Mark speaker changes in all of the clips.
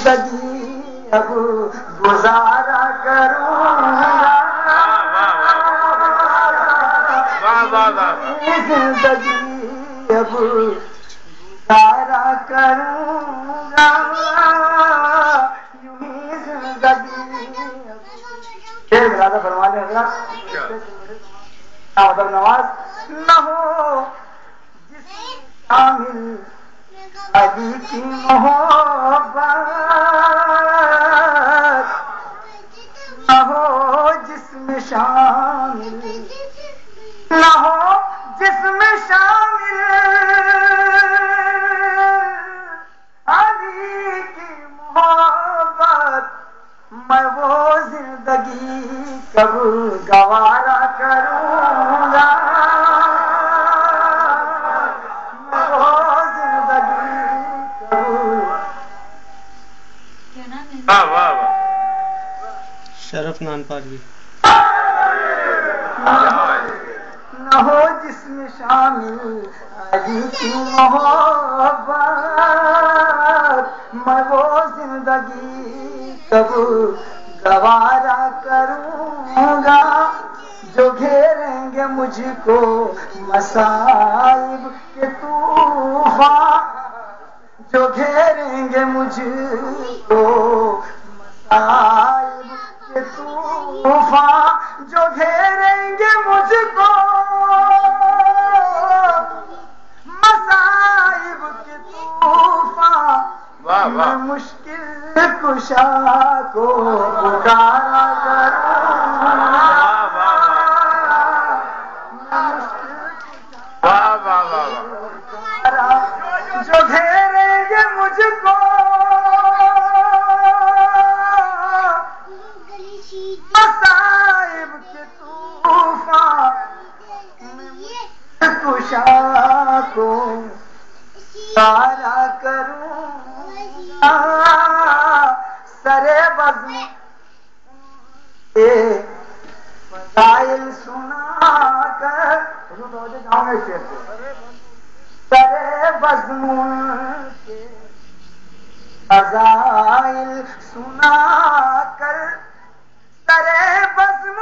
Speaker 1: زندگی اب گزارا کروں گا، زندگی اب گزارا کروں گا، یوں ہی زندگی شیر مرادہ فرما لیں حضرات. مطلب نواز نہ ہو جس شامل علی کی محبت، نہ ہو جس میں شامل، نہ ہو جس میں شامل علی کی محبت، میں وہ زندگی کب گوارا کروں گا، میں وہ زندگی کب.
Speaker 2: شرف نان پاروی.
Speaker 1: نہ ہو جس میں شامل علی کی محبت، میں وہ زندگی کب گوارا کروں گا، جو گھیریں گے مجھ کو مصائب کے طوفان، جو گھیریں گے مجھ کو مصائب کے طوفان، جو گھیریں گے مجھ کو مصائب کے طوفان، میں مشکل کشا کو پکارا کروں گا، جو گھیریں گے مجھ کو مصائب کے طوفان، کشا کو پکارا کروں گا، سرے بزم کے فضائل سنا کر، جاؤں گے شیر سے، سرے بزم کے فضائل سنا کر، سرے بزم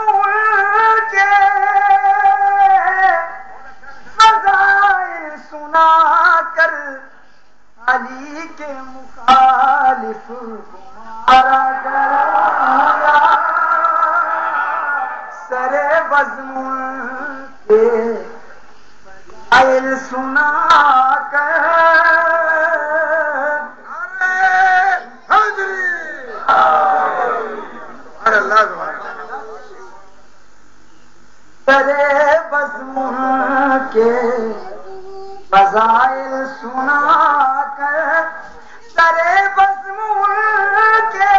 Speaker 1: کے فضائل سنا کر، علی کے مخالف مارا کروں گا، سرے بزم کے فضائل سنا کر، سرے بزم کے فضائل سنا کر، سرے بزم کے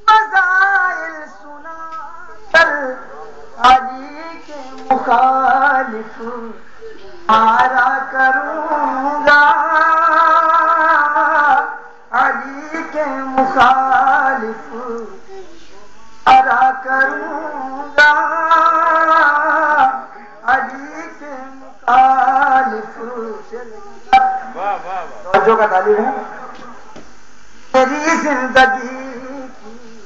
Speaker 1: فضائل سنا کر، علی کے مخالف مارا کروں گا، علی کے مخالف مارا کروں گا، علی کے مخالف. توجہ کا تعلیم ہے. میری زندگی کی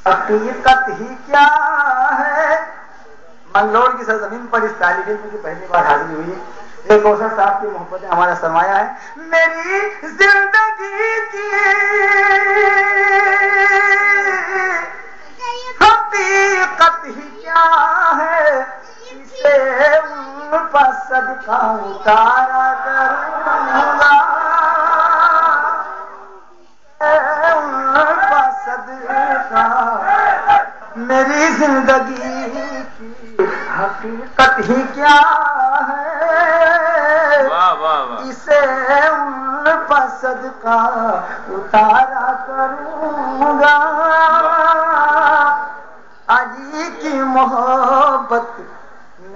Speaker 1: حقیقت ہی کیا ہے، منگلور کی سرزمین پر اس طالب علم کی پہلی بار حاضری ہوئی ہے. ایک کوثر صاحب کی محبت نے ہمارا سرمایہ ہے. میری زندگی کی حقیقت ہی کیا ہے، اسے ان پر صدقہ اتارا کروں گا، ان پر صدقہ. میری زندگی کی حقیقت ہی کیا ہے، اسے ان پر صدقہ اتارا کروں گا. علی کی محبت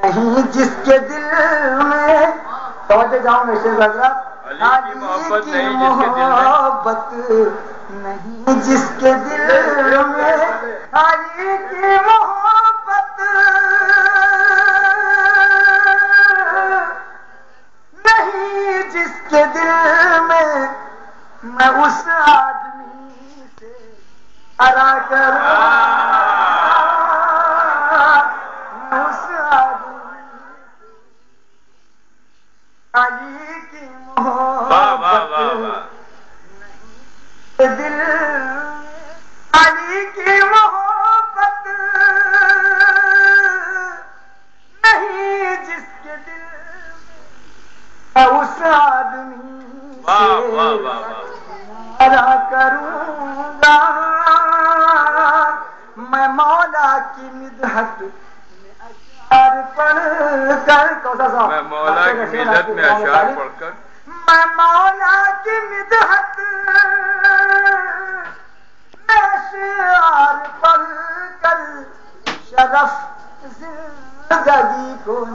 Speaker 1: نہیں جس کے دل میں، توجہ جاؤں میں شیخ حضرات، علی کی محبت نہیں جس کے دل میں، علی کی محبت میں اس آدمی سے ارا کروں میں اس آدمی علی کی محبت دل علی کی محبت نہیں جس کے دل میں اس آدمی سے ارا کروں گا میں مولا کی مدحت میں اشعار پڑھ کر
Speaker 3: میں مولا کی مدحت میں اشعار پڑھ کر
Speaker 1: میں مولا کی مدحت میں اشعار پڑھ کر شرف زندگی کو